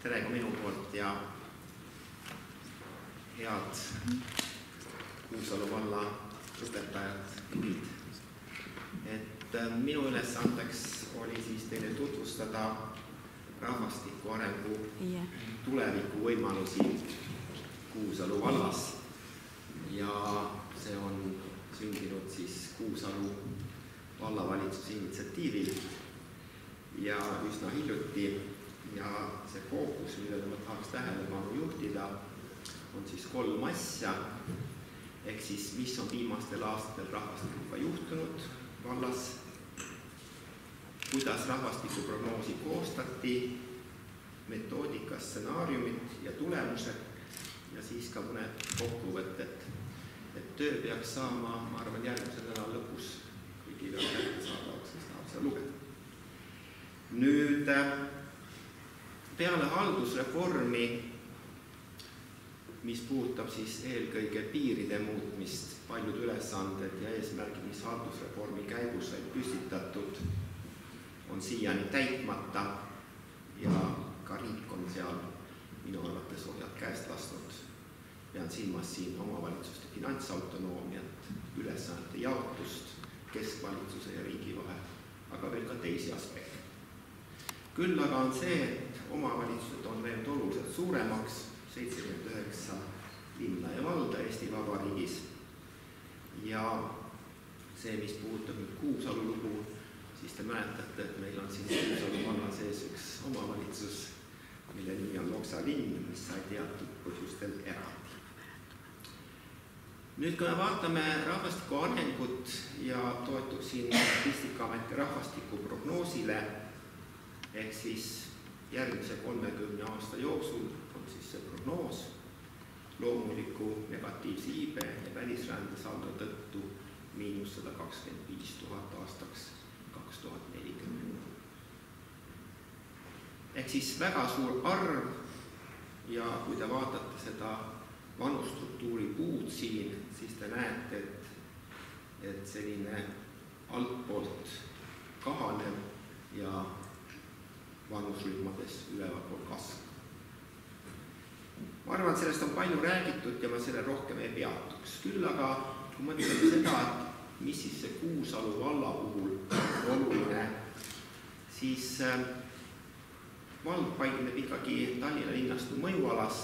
Tere ka minu poolt ja head Kuusalu valla õpetajad, juhid. Minu ülesandeks oli siis teile tutvustada rahvastiku arengu tuleviku võimalusi Kuusalu vallas. Ja see on sündinud siis Kuusalu vallavalitsuse initsiatiivil ja üsna hiljuti. Ja see fookus, millele ma tahaks tähelepanu juhtida, on siis 3 asja. Ehk siis, mis on viimastel aastatel rahvastikuga juhtunud vallas, kuidas rahvastikuprognoosi koostati, metoodika, stsenaariumid ja tulemused ja siis ka mõned kokkuvõtted. Töö peaks saama, ma arvan, järgmise nädala lõpus kõigile kättesaadavaks, kes tahab seda lugeda. Nüüd peale haldusreformi, mis puudutab siis eelkõige piiride muutmist, paljud ülesanded ja eesmärgid, mis haldusreformi käigus said püstitatud, on siiani täitmata ja ka riik on seal minu arvates ohjad käest lastud. Pean silmas siin omavalitsuste finantsautonoomiat, ülesannete jaotust keskvalitsuse ja riigi vahel, aga veel ka teisi aspekte. Küll aga on see, et omavalitsused on läinud oluliselt suuremaks, 79 linna ja valda Eesti Vabariigis. Ja see, mis puudutab nüüd Kuusalu lugu, siis te mäletate, et meil on siin Kuusalu valla sees üks omavalitsus, mille nimi on Loksa linn, mis sai teatud põhjustel eraldi. Nüüd, kui me vaatame rahvastiku arengut ja toetuksin Statistikaameti rahvastikuprognoosile, ehk siis järgmise 30 aasta jooksul on siis see prognoos loomuliku negatiivse iibe ja välisrände saldo tõttu -125 000 aastaks 2040. Ehk siis väga suur arv ja kui te vaatate seda vanustruktuuri puud siin, siis te näete, et selline altpoolt kahanev ja vanusrühmades ülevalpool kasv. Ma arvan, et sellest on palju räägitud ja ma selle rohkem ei peatuks. Küll aga, kui mõtleme seda, et mis siis see Kuusalu valla puhul oluline, siis vald paikneb ikkagi Tallinna linnastu mõjualas,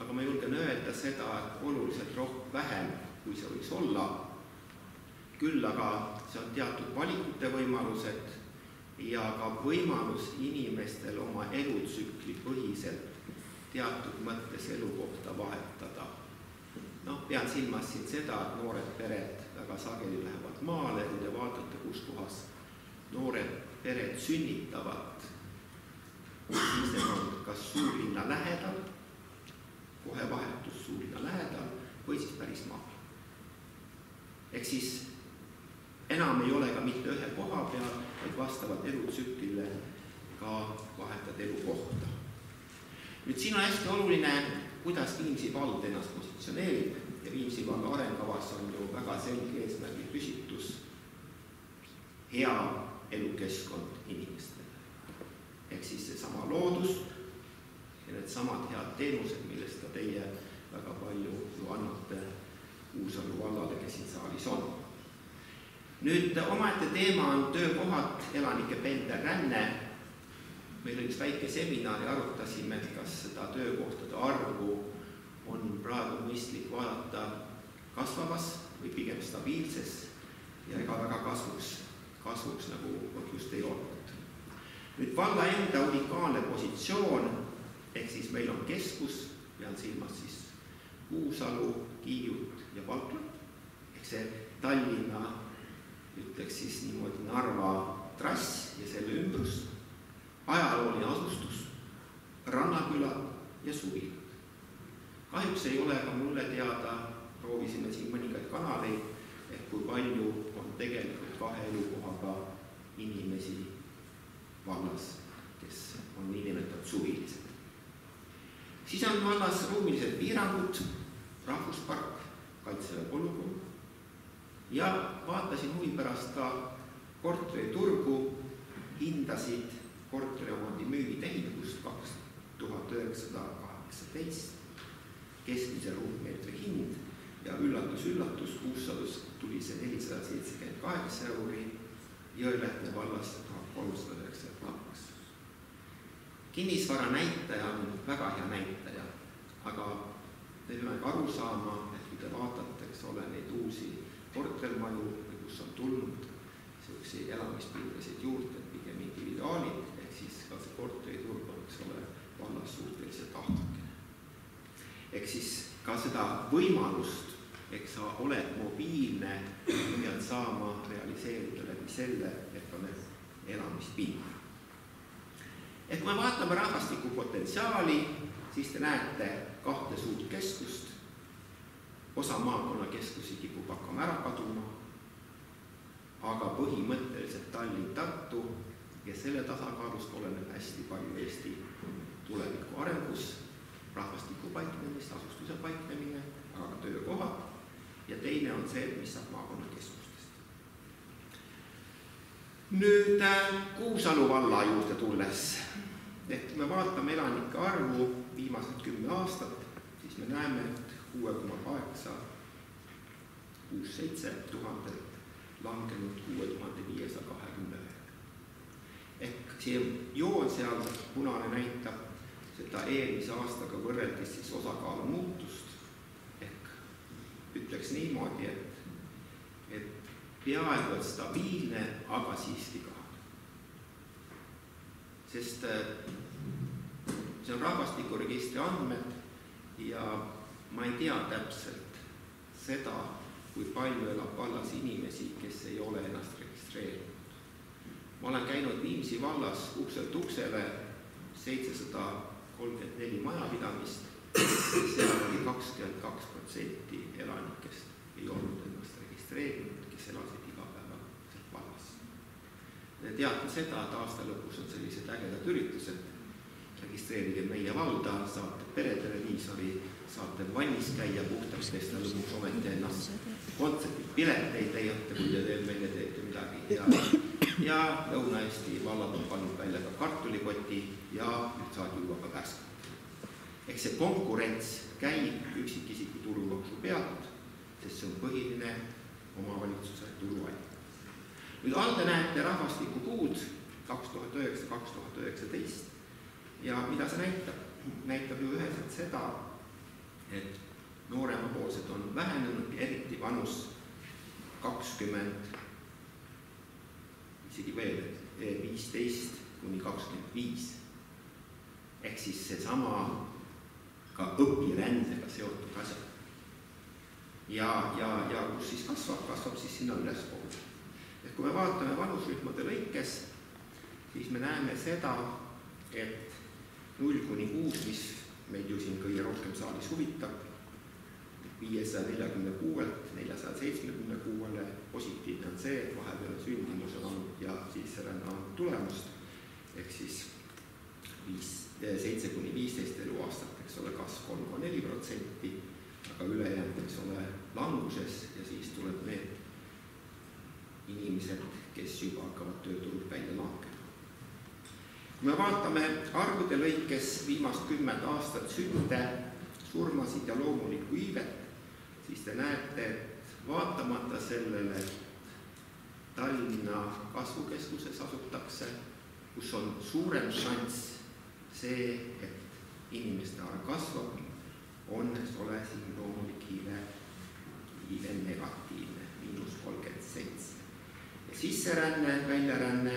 aga ma julgen öelda seda, et oluliselt vähem, kui see võiks olla. Küll aga see on teatud valikute võimalused ja ka võimalus inimestel oma elutsükli põhiselt teatud mõttes elukohta vahetada. Pean silmas siin seda, et noored pered väga sageli lähevad maale, kui te vaatate, kus kohas noored pered sünnitavad, siis need on kas suurlinna lähedal, kohe vahetus suurlinna lähedal või siis päris maal. Ehk siis enam ei ole ka mitte ühe koha peal, vaid vastavalt elutsüklile ka vahetad elukohta. Nüüd siin on hästi oluline, kuidas Viimsi vald ennast positsioneerib ja Viimsi valla arengkavas on ju väga selge eesmärgi püsitus hea elukeskkond inimestele. Ehk siis see sama loodus ja need samad head teenused, millest ka teie väga palju ju annate Kuusalu vallale, kes siin saalis on. Nüüd omaette teema on töökohad, elanike pendelränne. Meil oli üks väike seminar ja arutasime, et kas seda töökohtade arvu on praegu mõistlik vaadata kasvavas või pigem stabiilses ja ega väga kasvuks nagu põhjust ei olnud. Nüüd valla enda unikaalne positsioon, ehk siis meil on keskus, pean silmas siis Kuusalu, Kiiut ja Valkla, ehk see Tallinna, ütleks siis niimoodi Narva trass ja selle ümbrus, ajalooline asustus, rannaküla ja suvi. Kahjuks ei ole ka mulle teada, proovisime siin mõningaid kanaleid, et kui palju on tegelikult 2 elukohaga inimesi vallas, kes on niinimetatud suvilised. Siis on vallas ruumilised piirangud, rahvuspark, kaitseväe polügoon ja vaatasin huvi pärast ka korteriturgu, hindasid korteriomondi müügitehingust 2000 19, keskmise ruutmeetri hind ja üllatus, Kuusalus tuli see 478 euri, Jõelähtme vallas 1392. Kinnisvara näitaja on väga hea näitaja, aga te peame aru saama, et kui te vaatate, eks ole, neid uusi kortermaju, kus on tulnud selliseid elamispindasid juurde, pigem individuaalid, ehk siis ka see korteriturg on, eks ole, vallas suhteliselt ahtakene. Ehk siis ka seda võimalust, eks sa oled mobiilne, pead saama realiseerida läbi selle, et on elamispind. Et kui me vaatame rahvastiku potentsiaali, siis te näete 2 suurt keskust, osa maakonnakeskusi kipub hakkama ära kaduma, aga põhimõtteliselt Tallinn, Tartu ja selle tasakaalust oleneb hästi palju Eesti tuleviku arengus, rahvastiku paiknemist, asustuse paiknemine, aga ka töökohad ja teine on see, mis saab maakonnakeskustest. Nüüd Kuusalu valla juurde tulles, et me vaatame elanike arvu viimased 10 aastat, siis me näeme, et 6,867 tuhandet langenud 6520. Ehk see joon seal punane näitab seda eelmise aastaga võrreldes siis osakaalu muutust. Ehk ütleks niimoodi, et peaaegu stabiilne, aga siiski ka. Sest see on rahvastikuregistri andmed ja ma ei tea täpselt seda, kui palju elab vallas inimesi, kes ei ole ennast registreerinud. Ma olen käinud Viimsi vallas ukselt uksele 734 majapidamist, seal oli 22% elanikest ei olnud ennast registreerinud, kes elasid igapäevaselt vallas. Teate seda, et aasta lõpus on sellised ägedad üritused, registreerige meie valda, saate pereteleviisori, saate vannis käia puhtaks pesta lõpuks ometi ennast kontsertid, pileteid leiate, kui te veel meile teete midagi. Ja Lõuna-Eesti vallad on pannud välja ka kartulikoti ja nüüd saad juua ka värskat. Ehk see konkurents käib üksikisiku tulumaksu pealt, sest see on põhiline omavalitsuse tuluallikas. Nüüd all te näete rahvastikupuud 2009-2019 ja mida see näitab? Näitab ju üheselt seda, et nooremapoolsed on vähenenud, eriti vanus 20, isegi veel 15 kuni 25. Ehk siis see sama ka õpirändega seotud asjad. Ja kus siis kasvab siis sinna ülespoole. Et kui me vaatame vanusrühmade lõikes, siis me näeme seda, et 0-6, mis meid ju siin kõige rohkem saalis huvitab, 546-lt 476-le positiivne on see, et vahepeal sündimus on olnud ja siis ränne on tulemust, ehk siis 7-15 eluaastat, eks ole, kasv 3,4%, aga ülejäänud, eks ole, languses ja siis tuleb need inimesed, kes juba hakkavad tööturult välja langema. Kui me vaatame arvude lõikes viimast 10 aastat sünde, surmasid ja loomulikku iivet, siis te näete, et vaatamata sellele, et Tallinna kasvukeskuses asutakse, kus on suurem šanss see, et inimeste arv kasvab, on, eks ole, siin loomulik iive negatiivne, -37. Ja sisseränne, väljaränne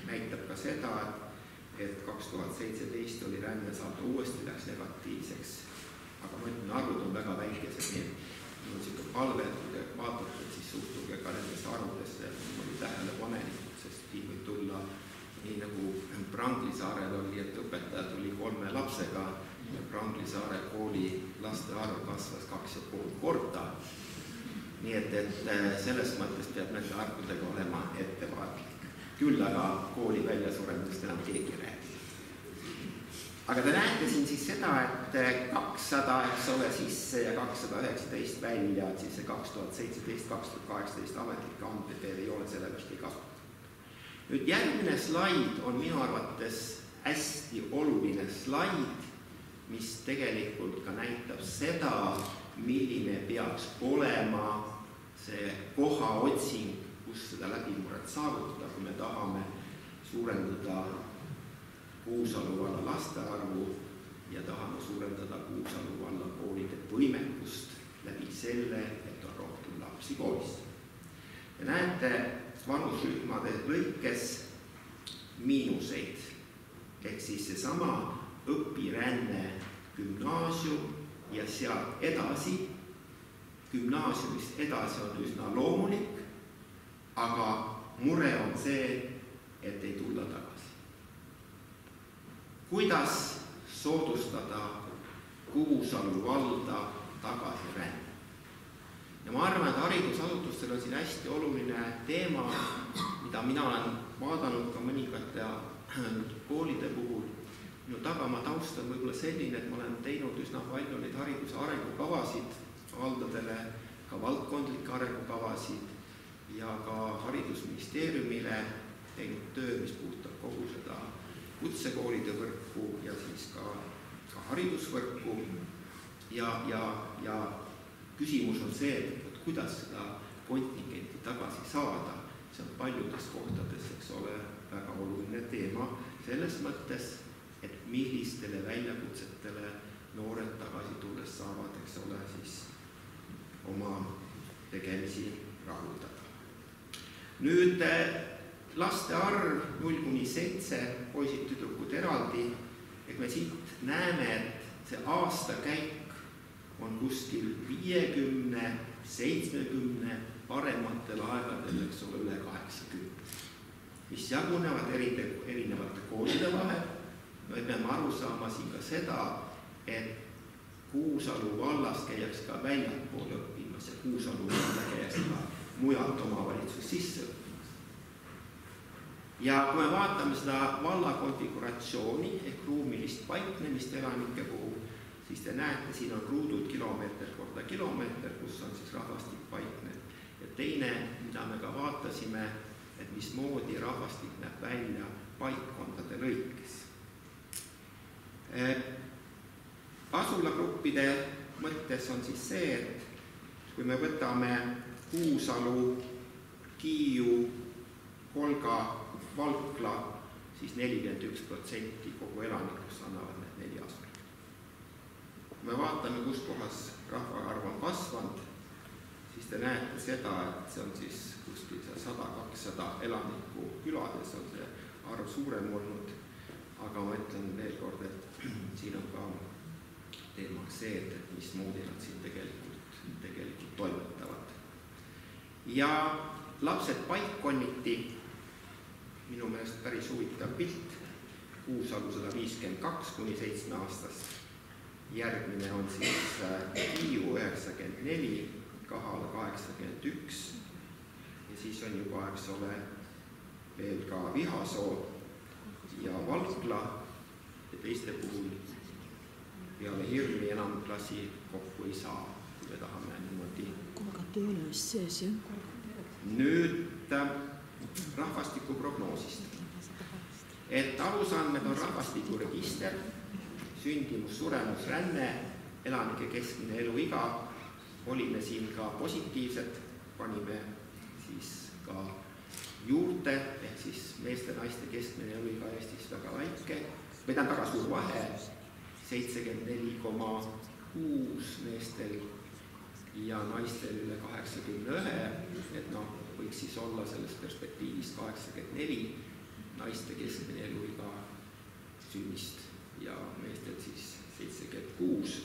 näitab ka seda, et 2017 oli rännesaldo uuesti läks negatiivseks, aga ma ütlen, arvud on väga väikesed, nii et on selline palve, et kui te vaatate, siis suhtuge ka nendesse arvudesse tähelepanelikult, sest siin võib tulla nii nagu Pranglisaarel oli, et õpetaja tuli 3 lapsega ja Pranglisaare kooli laste arv kasvas 2,5 korda. Nii et selles mõttes peab nende arvudega olema ettevaatlik. Küll aga kooli väljasuremist enam keegi räägi. Aga te näete siin siis seda, et 200, eks ole, sisse ja 219 välja, et siis see 2017-2018 ametlikke andmeid veel ei ole, sellepärast ei kasuta. Nüüd järgmine slaid on minu arvates hästi oluline slaid mis tegelikult ka näitab seda, milline peaks olema see kohaotsing, kus seda läbimurret saavutada, kui me tahame suurendada Kuusalu valla laste arvu ja tahame suurendada Kuusalu valla koolide võimekust läbi selle, et on rohkem lapsi koolis. Ja näete vanusrühmade lõikes miinuseid, ehk siis seesama õpiränne gümnaasium ja sealt edasi, gümnaasiumist edasi on üsna loomulik, aga mure on see, et ei tulla tagasi. Kuidas soodustada Kuusalu valda tagasiränne? Ja ma arvan, et haridusasutustel on siin hästi oluline teema, mida mina olen vaadanud ka mõningate koolide puhul. Minu tagamaa taust on võib-olla selline, et ma olen teinud üsna palju neid hariduse arengukavasid valdadele, ka valdkondlikke arengukavasid ja ka haridusministeeriumile teinud töö, mis puudutab kogu seda kutsekoolide võrku ja siis ka haridusvõrku. Ja küsimus on see, et kuidas seda kontingenti tagasi saada. See on paljudes kohtades, eks ole, väga oluline teema selles mõttes, et millistele väljakutsetele noored tagasi tulles saavad, eks ole, siis oma tegemisi rahuldada. Nüüd laste arv 0–7, poisid, tüdrukud eraldi, et me siit näeme, et see aastakäik on kuskil 50, 70, parematel aegadel, eks ole, üle 80, mis jagunevad erinevate koolide vahel. Me peame aru saama siin ka seda, et Kuusalu vallas käiaks ka väljapool õppimas ja Kuusalu valla käiaks ka mujalt omavalitsus sisse õppimas. Ja kui me vaatame seda valla konfiguratsiooni ehk ruumilist paiknemist elanike puhul, siis te näete, siin on ruudud kilomeeter korda kilomeeter, kus on siis rahvastik paiknev. Ja teine, mida me ka vaatasime, et mismoodi rahvastik näeb välja paikkondade lõikes. Asulagruppide mõttes on siis see, et kui me võtame Kuusalu, Kiiu, Kolga, Valkla, siis 41% kogu elanikust annavad need 4 asulat. Kui me vaatame, kus kohas rahvaarv on kasvanud, siis te näete seda, et see on siis kuskil 100-200 elanikku külades on see arv suurem olnud, aga ma ütlen veel kord, et siin on ka teemaks see, et mismoodi nad siin tegelikult toimetavad. Ja lapsed paikkonniti, minu meelest päris huvitav pilt, Kuusalu 152 kuni 7 aastast. Järgmine on siis Kiiu 94, Kahala 81 ja siis on juba, eks ole, veel ka Vihasoo ja Valkla ja teiste puhul peale Hirmi enam klassi kokku ei saa, kui me tahame niimoodi. Nüüd rahvastikuprognoosist. Et alusandmed on rahvastikuregister, sündimus, suremus, ränne, elanike keskmine eluiga, olime siin ka positiivsed, panime siis ka juurde, ehk siis meeste-naiste keskmine eluiga Eestis väga väike, vedan väga suur vahe, 74,6 meestel ja naistel üle 81, et võiks siis olla selles perspektiivis 84, naiste keskmine eluiga sünnist ja meestel siis 76.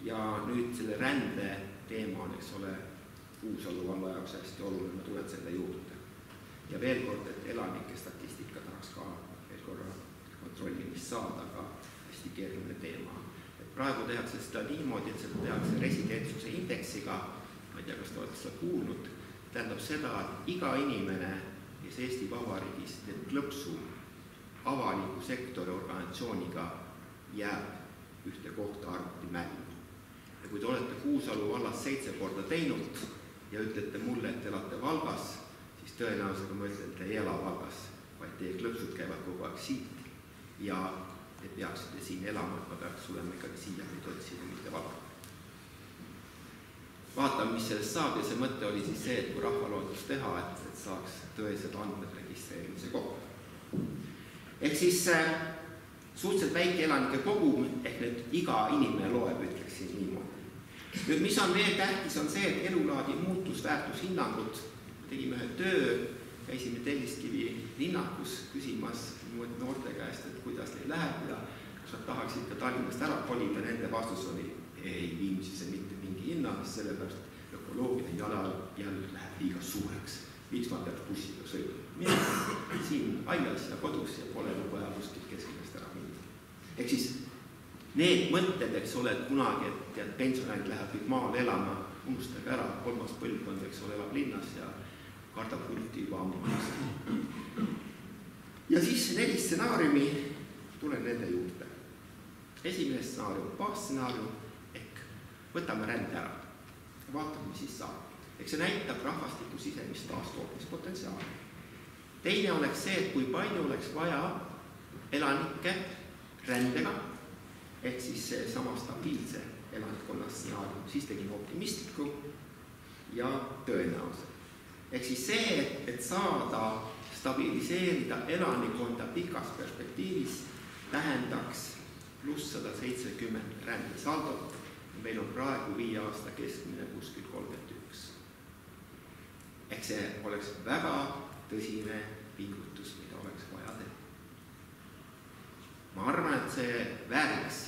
Ja nüüd selle rände teema on, eks ole, Kuusalu valla jaoks hästi oluline, ma tulen selle juurde. Ja veel kord, et elanike statistika tahaks ka veel korra kontrollimist saada, aga hästi keeruline teema. Et praegu tehakse seda niimoodi, et seda tehakse residentsuse indeksiga, ma ei tea, kas te olete seda kuulnud, tähendab seda, et iga inimene, kes Eesti Vabariigis teeb klõpsu avaliku sektori organisatsiooniga, jääb ühte kohta arvuti mängu. Ja kui te olete Kuusalu vallas 7 korda teinud ja ütlete mulle, et te elate Valgas, siis tõenäoliselt ma ütlen, et te ei ela Valgas, vaid teie klõpsud käivad kogu aeg siit ja te peaksite siin elama, et ma peaks tulema ikkagi siia nüüd otsida, mitte valama. Vaatame, mis sellest saab ja see mõte oli siis see, et kui rahvaloodus teha, et saaks tõesed andmed registreerimise kohta. Ehk siis suhteliselt väike elanike kogum, ehk nüüd iga inimene loeb, ütleksin niimoodi. Nüüd, mis on veel tähtis, on see, et elulaadi muutusväärtushinnangud, tegime ühe töö, käisime Telliskivi linnakus küsimas noorte käest, et kuidas neil läheb ja kas nad tahaksid ka Tallinnast ära kolida, nende vastus oli ei Viimsisse mitte mingi hinnamist, sellepärast ökoloogiline jalajälg läheb liiga suureks. Miks ma peaks bussiga sõidma? Mina siin aias ja kodus ja pole vaja kuskilt keskmest ära minna. Ehk siis need mõtted, eks ole, et kunagi, et pensionärid läheb kõik maale elama, unustage ära, 3. põlvkond, eks ole, elab linnas ja kardab hulti juba ammu. Ja siis 4 stsenaariumi, tulen nende juurde. Esimene stsenaarium, baasstsenaarium, ehk võtame rände ära. Vaatame, mis siis saab. Eks see näitab rahvastiku sisemist taastootmispotentsiaali. Teine oleks see, et kui palju oleks vaja elanikke rändega, ehk siis see sama stabiilse elanikkonna stsenaarium, siis tegime optimistliku ja tõenäoselt. Ehk siis see, et saada stabiliseerida elanikkonda pikas perspektiivis, tähendaks pluss 170 rändesaldot. Meil on praegu 5 aasta keskmine kuskil 31. Ehk see oleks väga tõsine pingutus, mida oleks vaja teha. Ma arvan, et see vääriks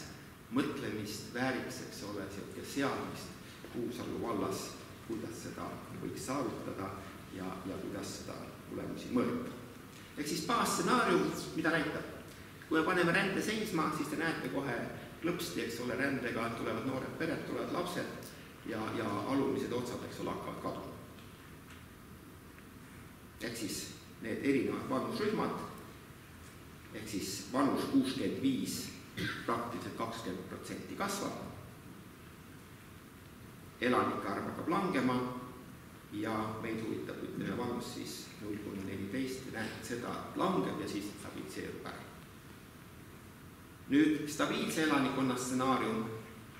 mõtlemist, vääriks, eks ole, seadmist Kuusalu vallas, kuidas seda võiks saavutada ja kuidas seda tulemusi mõõta. Ehk siis baasstsenaarium, mida näitab? Kui me paneme rände seisma, siis te näete kohe lõpsti, eks ole, rändega tulevad noored pered, tulevad lapsed ja alumised otsad, eks ole, hakkavad kaduma. Ehk siis need erinevad vanusrühmad, ehk siis vanus 65 praktiliselt 20% kasvab, elanike arv hakkab langema ja meid huvitab, ütleme vanus siis 0–14 ja näete seda, et langeb ja siis stabiliseerub ära. Nüüd stabiilse elanikkonna stsenaarium,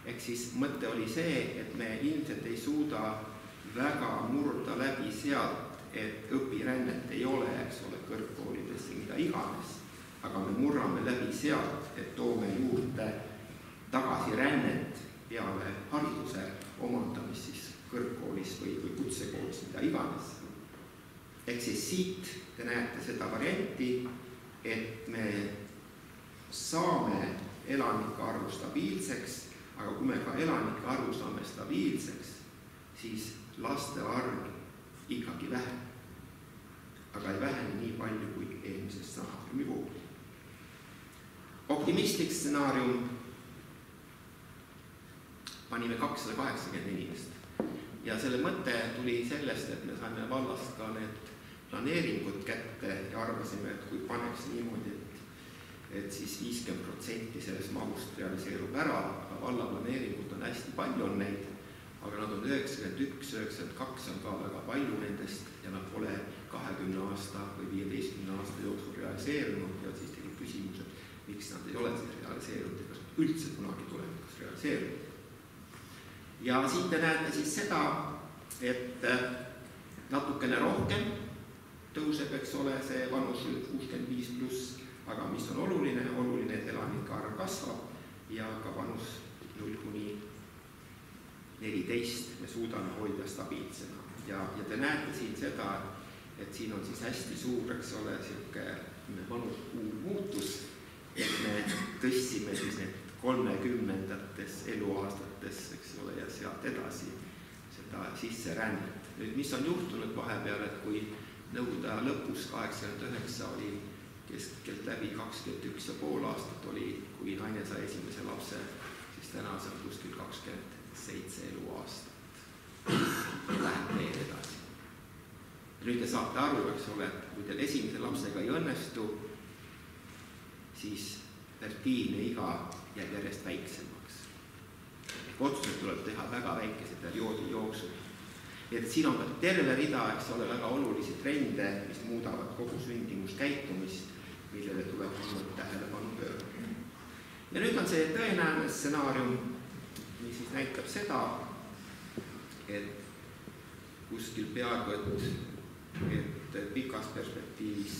ehk siis mõte oli see, et me ilmselt ei suuda väga murda läbi sealt, et õpirännet ei ole, eks ole, kõrgkoolidesse, mida iganes, aga me murrame läbi sealt, et toome juurde tagasirännet peale hariduse omandamist siis kõrgkoolis või kutsekoolis, mida iganes. Ehk siis siit te näete seda varianti, et me saame elanike arvu stabiilseks, aga kui me ka elanike arvu saame stabiilseks, siis laste arv ikkagi vähem. Aga ei vähene nii palju kui eelmises stsenaariumi puhul. Optimistlik stsenaarium panime 280 inimest. Ja selle mõte tuli sellest, et me saime vallast ka need planeeringud kätte ja arvasime, et kui paneks niimoodi, et siis 50% sellest mahust realiseerub ära, aga valla planeeringud on hästi palju on neid, aga nad on 91, 92 on ka väga palju nendest ja nad pole 20 aasta või 15 aasta jooksul realiseerunud ja siis tegid küsimus, et miks nad ei ole siis realiseerunud ja kas üldse kunagi tulevikus realiseerunud. Ja siit te näete siis seda, et natukene rohkem tõuseb, eks ole, see vanus 65 pluss, aga mis on oluline, et elanike arv kasvab ja ka vanus 0–14 me suudame hoida stabiilsena. Ja te näete siin seda, et siin on siis hästi suur, eks ole, selline vanuskuu muutus, et me tõstsime siis need 30-ndates eluaastates, eks ole, ja sealt edasi seda sisserännet. Nüüd, mis on juhtunud vahepeal, et kui Nõukogude aja lõpus 89 oli keskelt läbi 21,5 aastat oli, kui naine sai esimese lapse, siis täna see on kuskil 27 eluaastat. Läheb veel edasi. Nüüd te saate aru, eks ole, et kui teil esimese lapsega ei õnnestu, siis fertiilne iga jääb järjest väiksemaks. Otsused tuleb teha väga väikese perioodi jooksul. Et siin on ka terve rida, eks ole, väga olulisi trende, mis muudavad kogu sündimuskäitumist, millele tuleb tähelepanu pöörata. Ja nüüd on see tõenäoline stsenaarium, mis siis näitab seda, et kuskil peaaegu, et pikas perspektiivis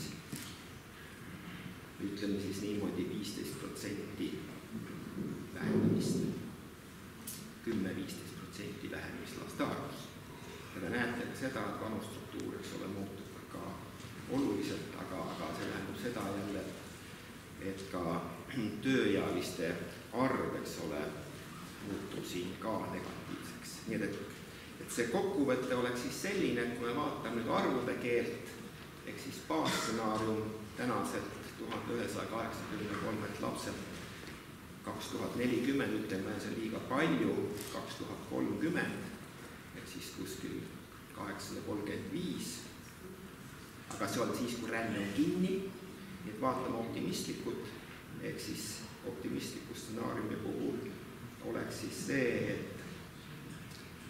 ütleme siis niimoodi 15% vähenemist, 10-15% vähenemist laste arvus. Ja te näete ka seda, et vanustruktuur, eks ole, muutub ka oluliselt, aga see tähendab seda jälle, et ka tööealiste arv, eks ole, muutub siin ka negatiivseks. Nii et see kokkuvõte oleks siis selline, et kui me vaatame nüüd arvude keelt, ehk siis baasstsenaarium tänaselt 1183 lapselt 2040, ütleme, see liiga palju, 2030, ehk siis kuskil 835, aga see on siis, kui ränne on kinni, nii et vaatame optimistlikult, ehk siis optimistliku stsenaariumi puhul oleks siis see,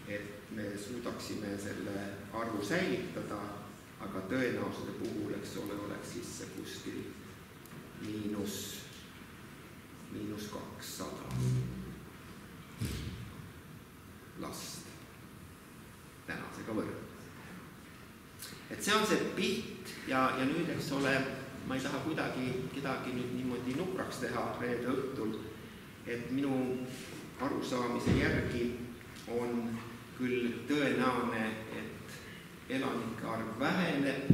et me suudaksime selle arvu säilitada, aga tõenäosuse puhul, eks ole, oleks siis see kuskil miinus 200 last tänasega võrreldes. Et see on see pilt ja nüüd, eks ole, ma ei taha kedagi nüüd niimoodi nukraks teha reede õhtul, et minu arusaamise järgi on küll tõenäoline, et elanike arv väheneb,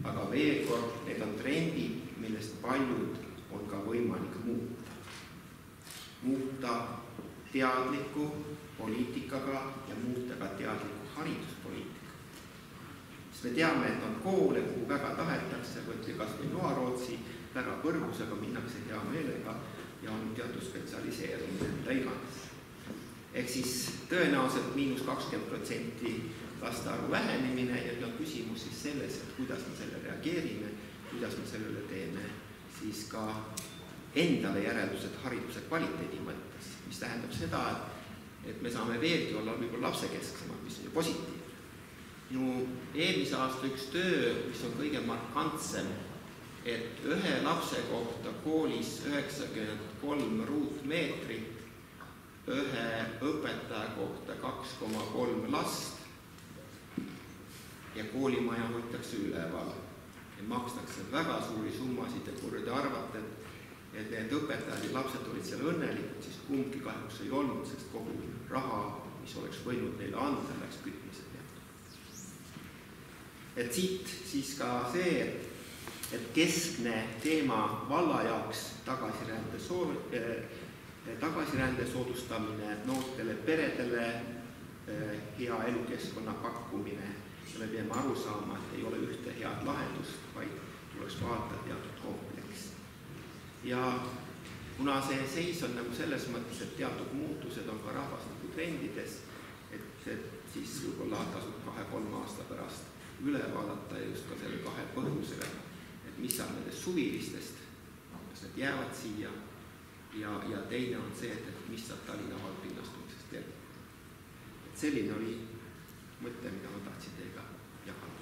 aga veel kord, need on trendid, millest paljud on ka võimalik muuta. Muuta teadliku poliitikaga ja muuta ka teadliku hariduspoliitika. Sest me teame, et on koole, kuhu väga tahetakse, võtti kas või Noarootsi, väga põrgusega minnakse hea meelega ja on teatud spetsialiseerumine, mida iganes. Ehk siis tõenäoliselt -20% laste arvu vähenemine ja küsimus siis selles, et kuidas me selle reageerime, kuidas me sellele teeme siis ka endale järeldused hariduse kvaliteedi mõttes, mis tähendab seda, et me saame veelgi olla võib-olla lapsekesksemad, mis on ju positiivne. Minu eelmise aasta üks töö, mis on kõige markantsem, et ühe lapse kohta koolis 93 ruutmeetrit, ühe õpetaja kohta 2,3 last ja koolimaja hoitakse üleval ja makstakse väga suuri summasid ja kui te arvate, et need õpetajad ja lapsed olid seal õnnelikud, siis kumbki kahjuks ei olnud, sest kogu raha, mis oleks võinud neile anda, läks kütmise peale. Et siit siis ka see, et keskne teema valla jaoks tagasirände soodustamine, noortele peredele hea elukeskkonna pakkumine ja me peame aru saama, et ei ole ühte head lahendust, vaid tuleks vaadata teatud kompleks. Ja kuna see seis on nagu selles mõttes, et teatud muutused on ka rahvastiku trendides, et siis võib-olla tasub 2-3 aasta pärast üle vaadata just ka selle 2 põhjusele, et mis saab nendest suvilistest, kas need jäävad siia ja teine on see, et mis saab Tallinna valglinnastumisest tervikuna. Et selline oli mõte, mida ma tahtsin teiega jagada.